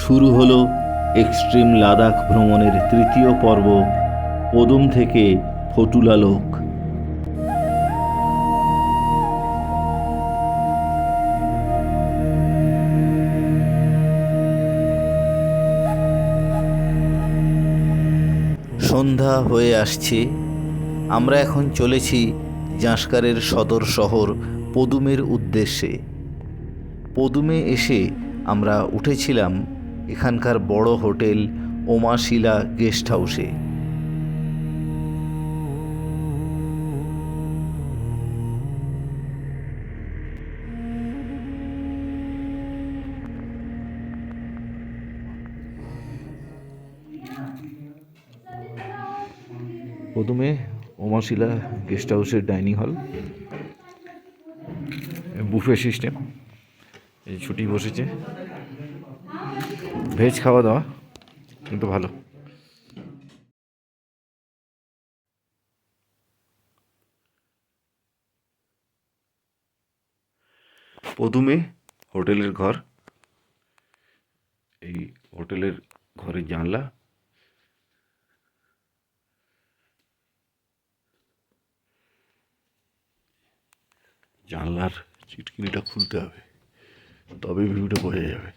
শুরু হলো এক্সট্রিম লাদাখ ভ্রমণের তৃতীয় পর্ব, পদুম থেকে ফটুলা লোক। সন্ধ্যা হয়ে আসছে। আমরা এখন চলেছি জাঁসকারের সদর শহর পদুমের উদ্দেশ্যে। পদুমে এসে আমরা উঠেছিলাম এখানকার বড় হোটেল ওমাশিলা গেস্ট হাউসে। পদুমে ওমাশিলা গেস্ট হাউসের ডাইনিং হল, বুফে সিস্টেম। এই ছুটি বসেছে, ভেজ খাওয়া দাওয়া কিন্তু ভালো। পদুমে হোটেলের ঘর, এই হোটেলের ঘরের জানলা, জানলার চিটকিনিটা খুলতে হবে, তবে ভিউটা বোঝা যাবে।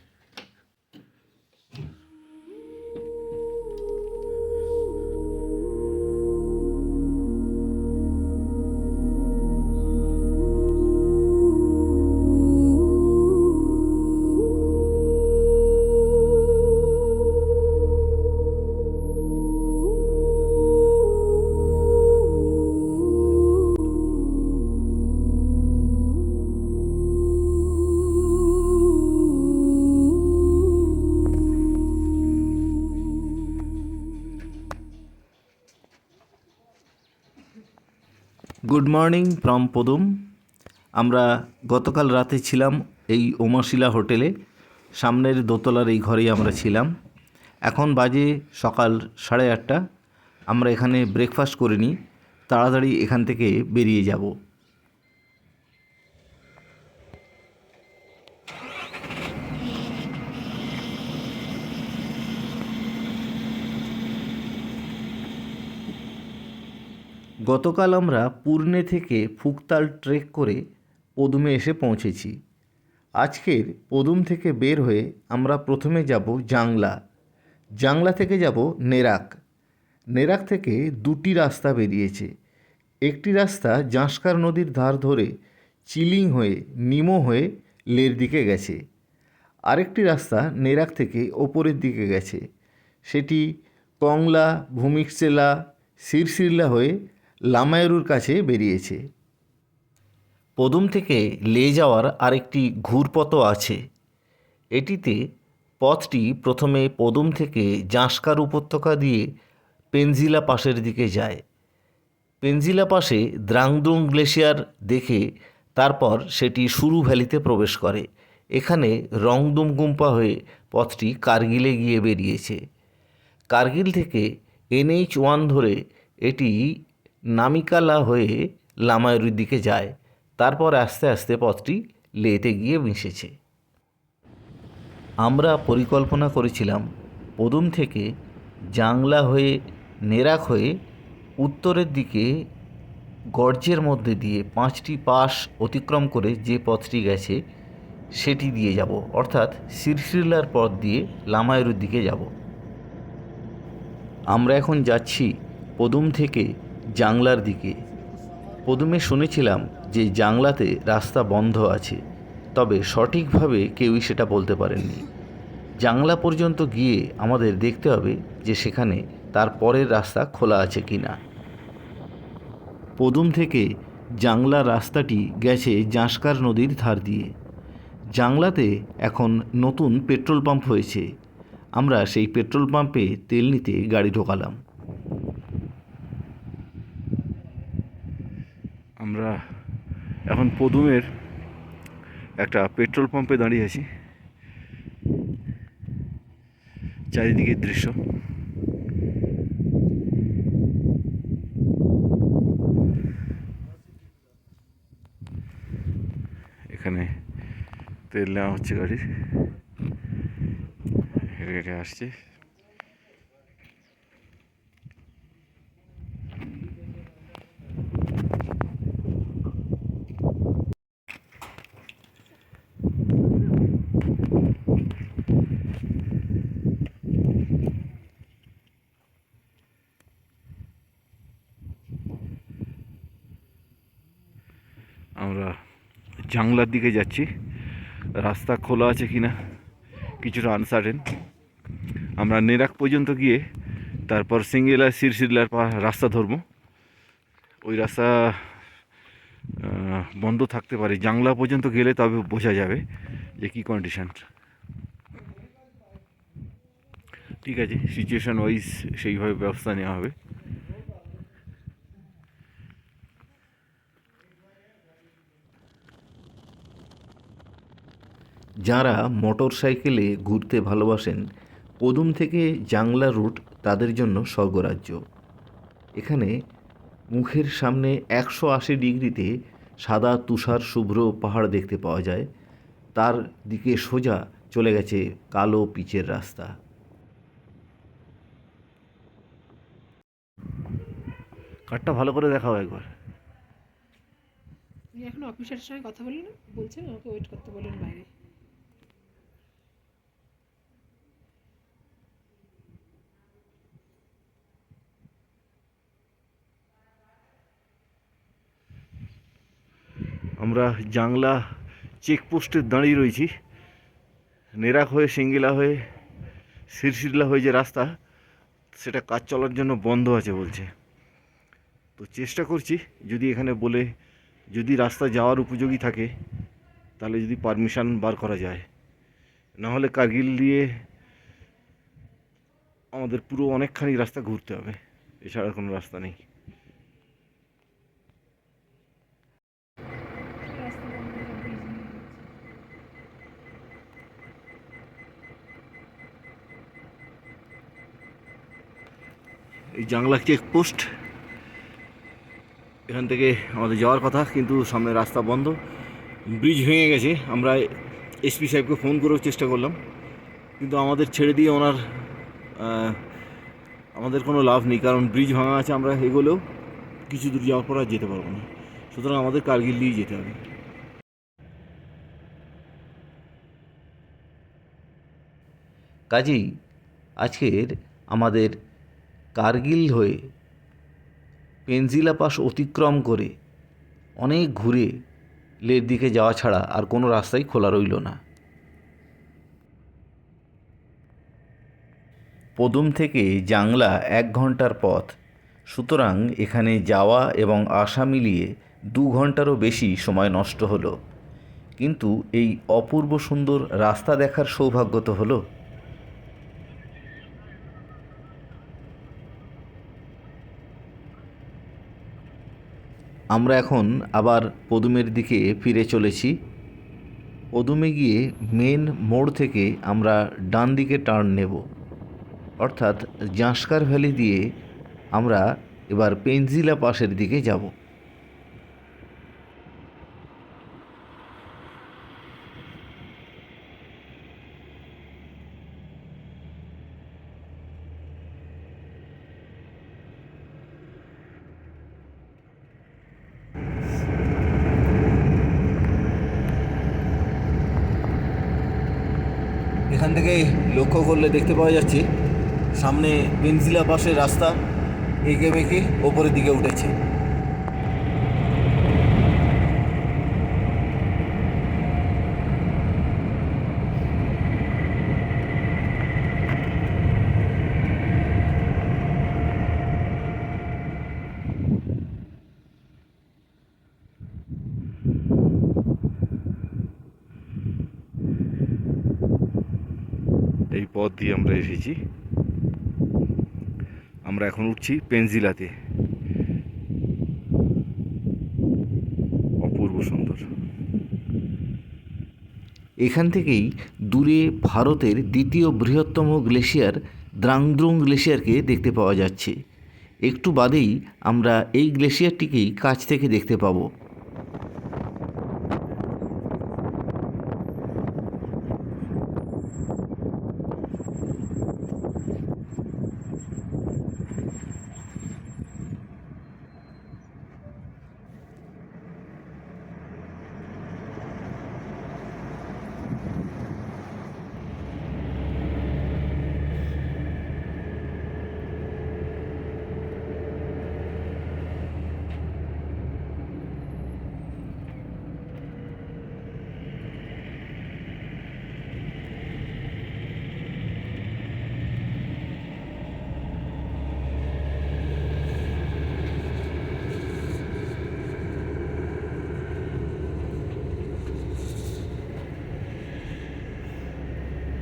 গুড মর্নিং ফ্রম পদুম। আমরা গতকাল রাতে ছিলাম এই ওমাশিলা হোটেলে, সামনের দোতলার এই ঘরেই আমরা ছিলাম। এখন বাজে সকাল 8:30। আমরা এখানে ব্রেকফাস্ট করে নিই, তাড়াতাড়ি এখান থেকে বেরিয়ে যাব। গতকাল আমরা পূর্ণে থেকে ফুকতাল ট্রেক করে পদুমে এসে পৌঁছেছি। আজকের পদুম থেকে বের হয়ে আমরা প্রথমে যাব জাংলা, জাংলা থেকে যাব নেরাক। নেরাক থেকে দুটি রাস্তা বেরিয়েছে। একটি রাস্তা জাঁসকার নদীর ধার ধরে চিলিং হয়ে নিমো হয়ে লের দিকে গেছে। আরেকটি রাস্তা নেরাক থেকে ওপরের দিকে গেছে, সেটি কংলা, ভূমিকসেলা, সিরসিরলা হয়ে লামায়রুর কাছে বেরিয়েছে। পদুম থেকে লে যাওয়ার আরেকটি ঘুরপথও আছে। এটিতে পথটি প্রথমে পদুম থেকে জাঁসকার উপত্যকা দিয়ে পেনজিলা পাসের দিকে যায়। পেনজিলা পাসে দ্রাংদুং গ্লেশিয়ার দেখে তারপর সেটি সুরু ভ্যালিতে প্রবেশ করে। এখানে রংদুমগুম্পা হয়ে পথটি কার্গিলে গিয়ে বেরিয়েছে। কার্গিল থেকে NH1 ধরে এটি নামিকালা হয়ে লামায়ুর দিকে যায়। তারপর আস্তে আস্তে পথটি লেতে গিয়ে মিশেছে। আমরা পরিকল্পনা করেছিলাম পদুম থেকে জাংলা হয়ে নেরাক হয়ে উত্তরের দিকে গর্জের মধ্যে দিয়ে 5টি পাস অতিক্রম করে যে পথটি গেছে সেটি দিয়ে যাব, অর্থাৎ সিরসিরলার পথ দিয়ে লামায়ুর দিকে যাব। আমরা এখন যাচ্ছি পদুম থেকে জাংলার দিকে। পদুমে শুনেছিলাম যে জাংলাতে রাস্তা বন্ধ আছে, তবে সঠিকভাবে কেউই সেটা বলতে পারেননি। জাংলা পর্যন্ত গিয়ে আমাদের দেখতে হবে যে সেখানে তার পরের রাস্তা খোলা আছে কি না। পদুম থেকে জাংলা রাস্তাটি গেছে জাঁসকার নদীর ধার দিয়ে। জাংলাতে এখন নতুন পেট্রোল পাম্প হয়েছে। আমরা সেই পেট্রোল পাম্পে তেল নিতে গাড়ি ঢোকালাম। আমরা এখন পদুমের একটা পেট্রোল পাম্পে দাঁড়িয়ে আছি। চারিদিকের দৃশ্য, এখানে তেল নেওয়া হচ্ছে গাড়ির। কেটে কেটে আসছে। আমরা জাংলার দিকে যাচ্ছি। রাস্তা খোলা আছে কিনা কিছুটা আনসার্টেন। আমরা নেরাক পর্যন্ত গিয়ে তারপর সিঙ্গেলা সিরসিল্লার রাস্তা ধরবো। ওই রাস্তা বন্ধ থাকতে পারে। জাংলা পর্যন্ত গেলে তবে বোঝা যাবে যে কী কন্ডিশন। ঠিক আছে, সিচুয়েশন ওয়াইজ সেইভাবে ব্যবস্থা নেওয়া হবে। যারা মোটর সাইকেলে ঘুরতে ভালোবাসেন, পদুম থেকে জাংলা রুট তাদের জন্য স্বর্গরাজ্য। এখানে মুখের সামনে 180 ডিগ্রিতে সাদা তুষার শুভ্র পাহাড় দেখতে পাওয়া যায়। তার দিকে সোজা চলে গেছে কালো পিচের রাস্তা। কাঠটা ভালো করে দেখাও একবার। এখন অফিসারের সঙ্গে কথা বলি না, বলছেন আমাকে ওয়েট করতে বলেন বাইরে। আমরা জাংলা চেকপোস্টে দাঁড়িয়ে রয়েছি। নেরাক হয়ে সিঙ্গিলা হয়ে সিরসিল্লা হয়ে যে রাস্তা, সেটা কাজ চলার জন্য বন্ধ আছে বলছে। তো চেষ্টা করছি, যদি এখানে বলে যদি রাস্তা যাওয়ার উপযোগী থাকে তাহলে যদি পারমিশন বার করা যায়। নাহলে কার্গিল দিয়ে আমাদের পুরো অনেকখানি রাস্তা ঘুরতে হবে, এছাড়া কোনো রাস্তা নেই। এই জাংলা চেকপোস্ট, এখান থেকে আমাদের যাওয়ার কথা, কিন্তু সামনে রাস্তা বন্ধ, ব্রিজ ভেঙে গেছে। আমরা এসপি সাহেবকে ফোন করার চেষ্টা করলাম, কিন্তু আমাদের ছেড়ে দিয়ে ওনার আমাদের কোনো লাভ নেই, কারণ ব্রিজ ভাঙা আছে। আমরা এগোলেও কিছু দূর যাওয়ার পর আর যেতে পারবো না, সুতরাং আমাদের কার্গিল দিয়েই যেতে হবে। কাজেই আজকের আমাদের কার্গিল হয়ে পেনজিলা পাস অতিক্রম করে অনেক ঘুরে লের দিকে যাওয়া ছাড়া আর কোনো রাস্তাই খোলা রইল না। পদুম থেকে জাংলা 1 ঘন্টার পথ, সুতরাং এখানে যাওয়া এবং আসা মিলিয়ে 2 ঘন্টারও বেশি সময় নষ্ট হলো। কিন্তু এই অপূর্ব সুন্দর রাস্তা দেখার সৌভাগ্য তো হলো। আমরা এখন আবার পদুমের দিকে ফিরে চলেছি। পদুমে গিয়ে মেন মোড় থেকে আমরা ডান দিকে টার্ন নেব, অর্থাৎ জাঁসকার ভ্যালি দিয়ে আমরা এবার পেনজিলা পাসের দিকে যাব। এখান থেকে লক্ষ্য করলে দেখতে পাওয়া যাচ্ছে সামনে পেনজিলা পাসের রাস্তা এঁকে বেঁকে ওপরের দিকে উঠেছে। এই পথ দিয়ে আমরা এসেছি। আমরা এখন উঠছি পেনজিলাতে। অপূর্ব সুন্দর। এখান থেকেই দূরে ভারতের দ্বিতীয় বৃহত্তম গ্লেশিয়ার দ্রাংদ্রুং গ্লেশিয়ারকে দেখতে পাওয়া যাচ্ছে। একটু বাদেই আমরা এই গ্লেশিয়ারটিকেই কাছ থেকে দেখতে পাবো।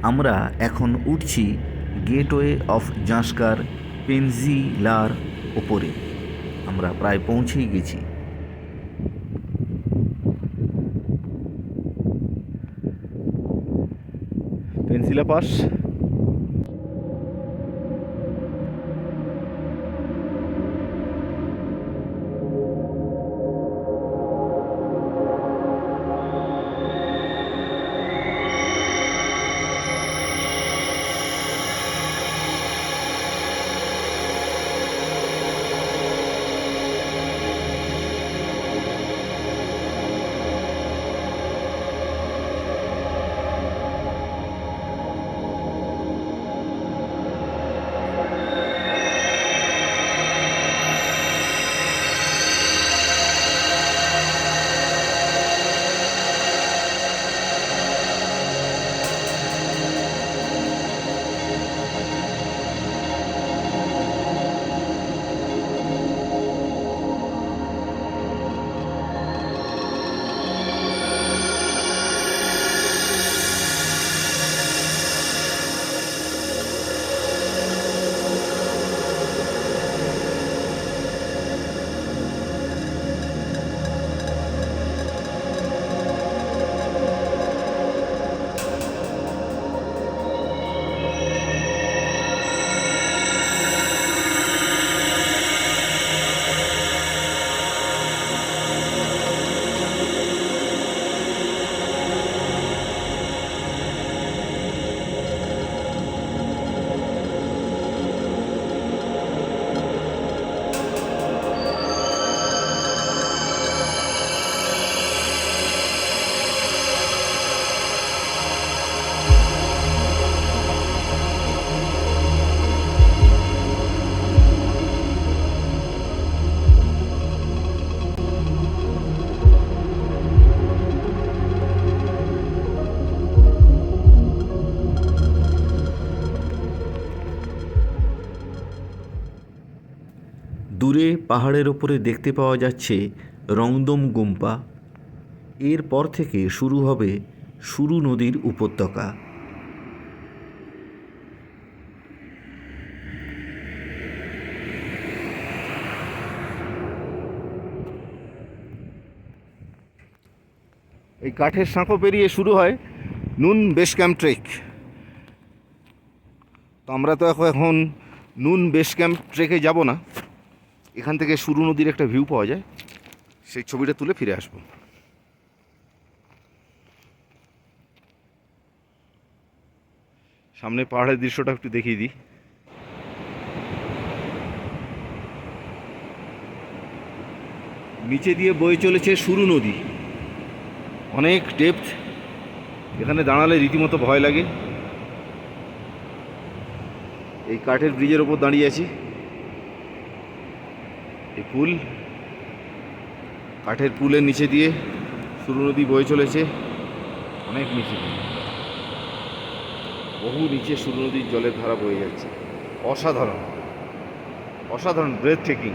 আমরা এখন উঠছি গেটওয়ে অফ জাঁসকার পেনজিলার ওপরে। আমরা প্রায় পৌঁছেই গেছি। পেন্সিলা পাস। দূরে পাহাড়ের ওপরে দেখতে পাওয়া যাচ্ছে রংদম গুম্পা। এরপর থেকে শুরু হবে সুরু নদীর উপত্যকা। এই কাঠের সাঁকো পেরিয়ে শুরু হয় নুন বেস ক্যাম্প ট্রেক। তো আমরা তো এখন নুন বেস ক্যাম্প ট্রেকে যাব না, এখান থেকে সুরু নদীর একটা ভিউ পাওয়া যায়, সেই ছবিটা তুলে ফিরে আসব। সামনে পাহাড়ের দৃশ্যটা একটু দেখিয়ে দিই। নিচে দিয়ে বয়ে চলেছে সুরু নদী, অনেক ডেপথ। এখানে দাঁড়ালে রীতিমতো ভয় লাগে। এই কাঠের ব্রিজের ওপর দাঁড়িয়ে আছি। এই পুল, কাঠের পুলের নিচে দিয়ে সুরু নদী বয়ে চলেছে অনেক নিচে, বহু নিচে সুরু নদীর জলের ধারা বয়ে যাচ্ছে। অসাধারণ, অসাধারণ, ব্রেথ টেকিং।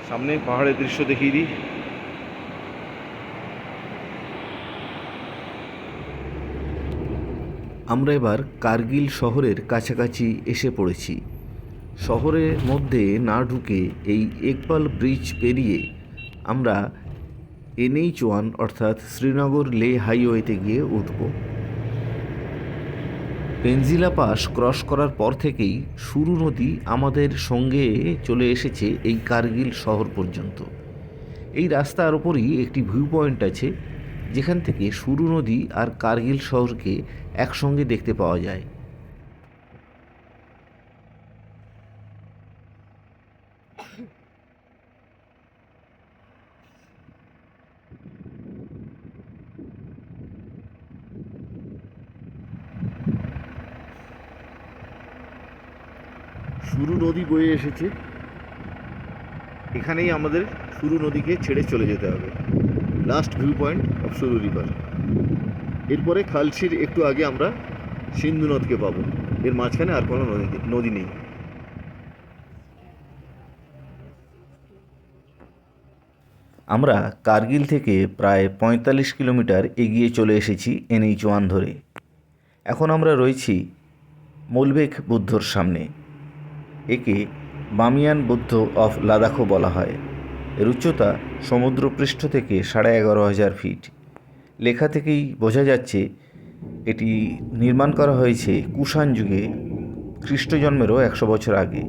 সামনে পাহাড়ের দৃশ্য দেখিয়ে দিই। আমরা এবার কার্গিল শহরের কাছাকাছি এসে পড়েছি। শহরের মধ্যে না ঢুকে এই একপাল ব্রিজ পেরিয়ে আমরা NH1 অর্থাৎ শ্রীনগর লে হাইওয়েতে গিয়ে উঠব। পেনজিলা পাস ক্রস করার পর থেকেই সুরু নদী আমাদের সঙ্গে চলে এসেছে এই কার্গিল শহর পর্যন্ত। এই রাস্তার ওপরই একটি ভিউ পয়েন্ট আছে, যেখান থেকে সুরু নদী আর কার্গিল শহরকে একসঙ্গে দেখতে পাওয়া যায়। সুরু নদী বয়ে এসেছে, এখানেই আমাদের সুরু নদীকে ছেড়ে চলে যেতে হবে। Last viewpoint of Suru river. এরপরে খালসির একটু আগে আমরা সিন্ধু নদকে পাবো। এর মাঝখানে আর কোনো নদী নেই। আমরা কার্গিল থেকে প্রায় 45 কিলোমিটার এগিয়ে চলে এসেছি NH1 ধরে। এখন আমরা রয়েছি মোলবেক বুদ্ধর সামনে। একে বামিয়ান বুদ্ধ অফ লাদাখও বলা হয়। এর উচ্চতা সমুদ্রপৃষ্ঠ থেকে 11,500 ফিট। লেখা থেকেই বোঝা যাচ্ছে এটি নির্মাণ করা হয়েছে কুষাণ যুগে, খ্রিস্টজন্মেরও 100 বছর আগে।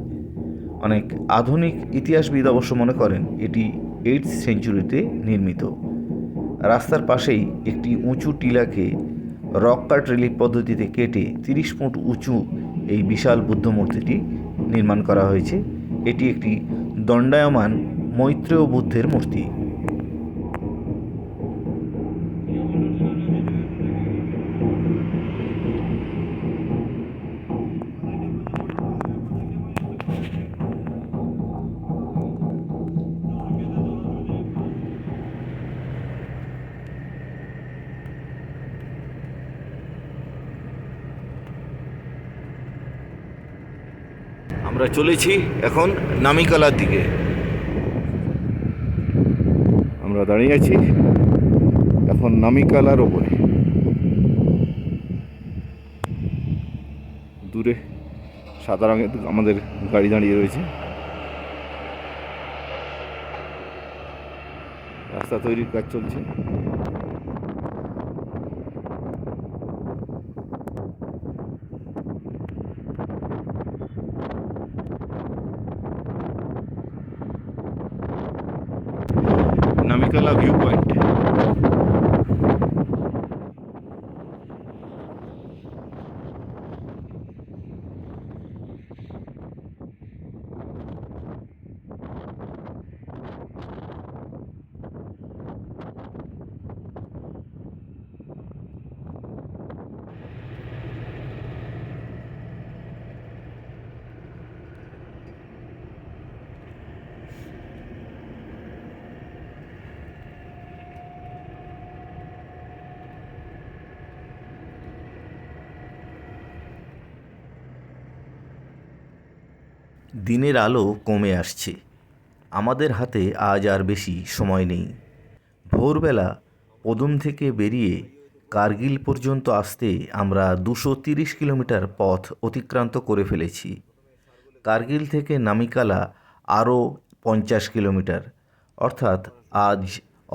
অনেক আধুনিক ইতিহাসবিদ অবশ্য মনে করেন এটি 8th সেঞ্চুরিতে নির্মিত। রাস্তার পাশেই একটি উঁচু টিলাকে রক কাট রিলিফ পদ্ধতিতে কেটে 30 ফুট উঁচু এই বিশাল বুদ্ধ মূর্তিটি নির্মাণ করা হয়েছে। এটি একটি দণ্ডায়মান মৈত্রেয় বুদ্ধের মূর্তি। আমরা চলেছি এখন নামিকালার দিকে। আমরা দাঁড়িয়ে আছি এখন নামিকালার ওপরে। দূরে সাদা রঙের আমাদের গাড়ি দাঁড়িয়ে রয়েছে। রাস্তা তৈরির কাজ চলছে। নামিকালা ভিউ পয়েন্ট। দিনের আলো কমে আসছে। আমাদের হাতে আজ আর বেশি সময় নেই। ভোরবেলা পদুম থেকে বেরিয়ে কার্গিল পর্যন্ত আসতে আমরা 230 কিলোমিটার পথ অতিক্রান্ত করে ফেলেছি। কার্গিল থেকে নামিকালা আরও 50 কিলোমিটার, অর্থাৎ আজ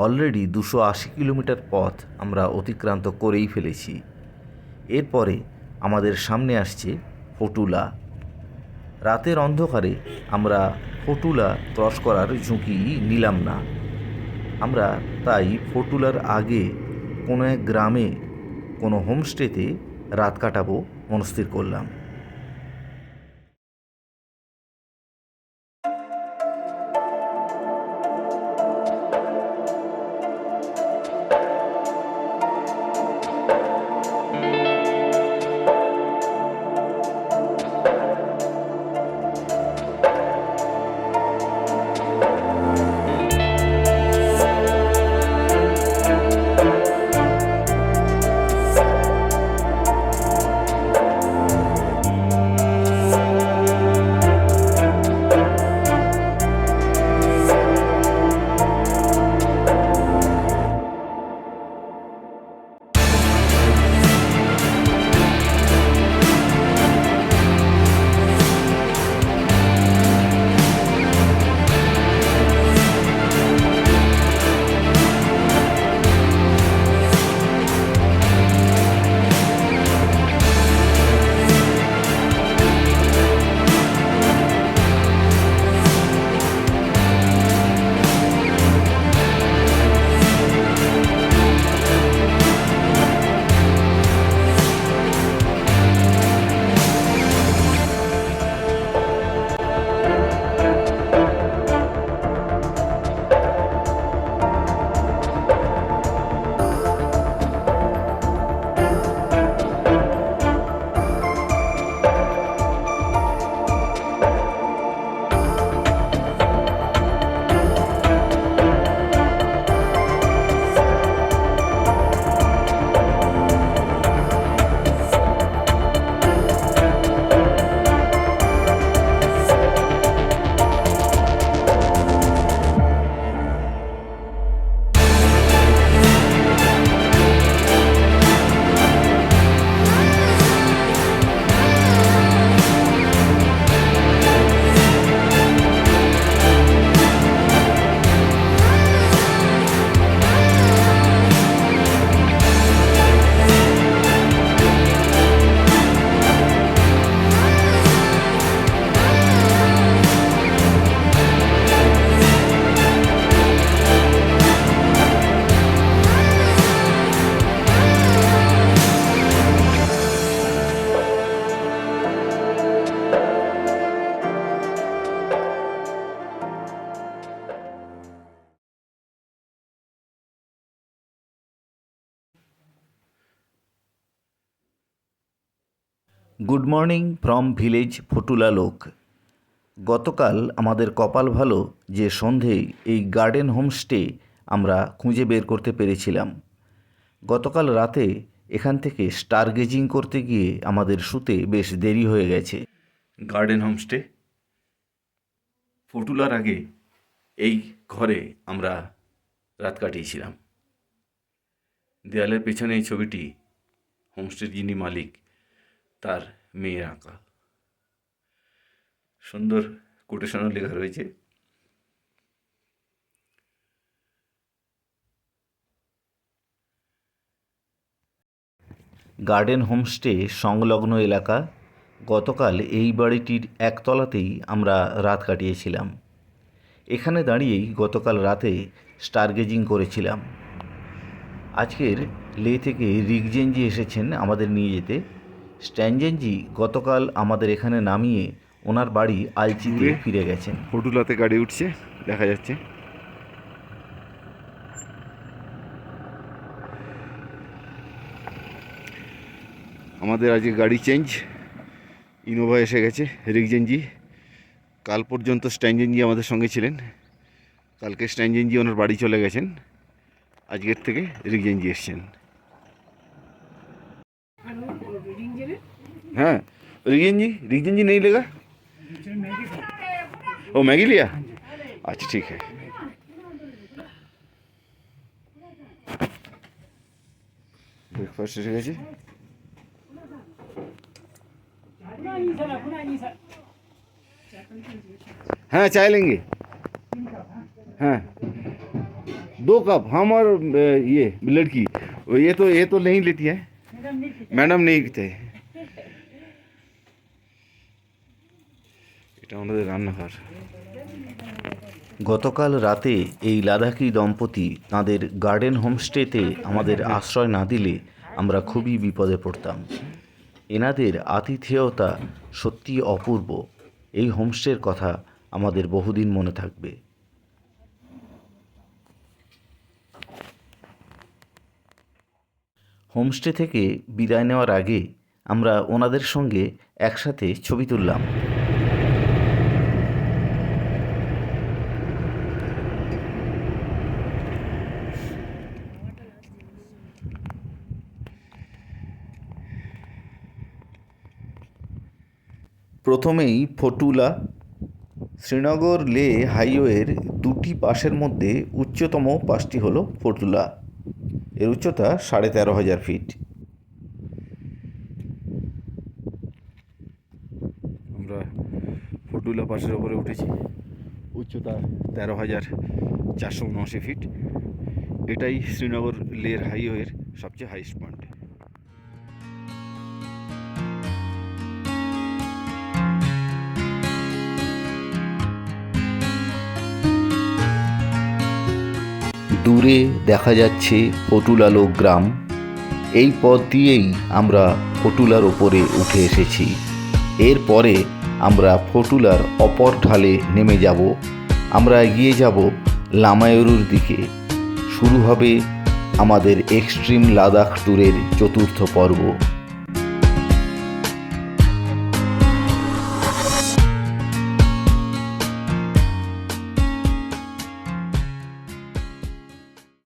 অলরেডি 280 কিলোমিটার পথ আমরা অতিক্রান্ত করেই ফেলেছি। এরপরে আমাদের সামনে আসছে ফটুলা। রাতের অন্ধকারে আমরা ফটুলা ক্রস করার ঝুঁকি নিলাম না। আমরা তাই ফটুলার আগে কোনো এক গ্রামে কোনো হোমস্টেতে রাত কাটাবো মনস্থির করলাম। গুড মর্নিং ফ্রম ভিলেজ ফটুলা লোক। গতকাল আমাদের কপাল ভালো যে সন্ধেয় এই গার্ডেন হোমস্টে আমরা খুঁজে বের করতে পেরেছিলাম। গতকাল রাতে এখান থেকে স্টার গেজিং করতে গিয়ে আমাদের শুতে বেশ দেরি হয়ে গেছে। গার্ডেন হোমস্টে ফটুলার আগে এই ঘরে আমরা রাত কাটিয়েছিলাম। দেয়ালের পেছনে এই ছবিটি হোমস্টের যিনি মালিক তার মেয়ের আঁকা। সুন্দর কোটেশনও লেখা রয়েছে। গার্ডেন হোমস্টে সংলগ্ন এলাকা। গতকাল এই বাড়িটির একতলাতেই আমরা রাত কাটিয়েছিলাম। এখানে দাঁড়িয়েই গতকাল রাতে স্টার গেজিং করেছিলাম। আজকের লে থেকে রিগজেনজি এসেছেন আমাদের নিয়ে যেতে। স্ট্যানজেনজি গতকাল আমাদের এখানে নামিয়ে ওনার বাড়ি আলচিতে ফিরে গেছেন। ফটুলাতে গাড়ি উঠছে, দেখা যাচ্ছে। আমাদের আজকে গাড়ি চেঞ্জ, ইনোভা এসে গেছে। রিগজেনজি কাল পর্যন্ত স্ট্যানজেনজি আমাদের সঙ্গে ছিলেন, কালকে স্ট্যানজেনজি ওনার বাড়ি চলে গেছেন, আজকের থেকে রিগজেনজি এসছেন। আর রিং জেলে हाँ रिगजेंजी नहीं लेगा। ओ मैगी लिया, अच्छा ठीक है। ब्रेकफास्ट এসে গেছে। हाँ चाय लेंगे, हाँ 2 कप हम और ये लड़की। ये तो नहीं लेती है मैडम, नहीं पीते। এটা আমাদের রান্নাঘর। গতকাল রাতে এই লাদাখি দম্পতি তাঁদের গার্ডেন হোমস্টেতে আমাদের আশ্রয় না দিলে আমরা খুবই বিপদে পড়তাম। এনাদের আতিথেয়তা সত্যি অপূর্ব। এই হোমস্টের কথা আমাদের বহুদিন মনে থাকবে। হোমস্টে থেকে বিদায় নেওয়ার আগে আমরা ওনাদের সঙ্গে একসাথে ছবি তুললাম। প্রথমেই ফটুলা। শ্রীনগর লে হাইওয়ের দুটি পাসের মধ্যে উচ্চতম পাসটি হলো ফটুলা। এর উচ্চতা 13,500 ফিট। আমরা ফটুলা পাসের উপরে উঠেছি, উচ্চতা 13,479 ফিট। এটাই শ্রীনগর লের হাইওয়ের সবচেয়ে হাইস্ট পয়েন্ট। দূরে দেখা যাচ্ছে ফটুলালো গ্রাম। এই পথ দিয়েই আমরা ফটুলার ওপরে উঠে এসেছি। এরপরে আমরা ফটুলার অপর ঢালে নেমে যাব। আমরা এগিয়ে যাব লামায়ুরুর দিকে। শুরু হবে আমাদের এক্সট্রিম লাদাখ ট্যুরের 4র্থ পর্ব।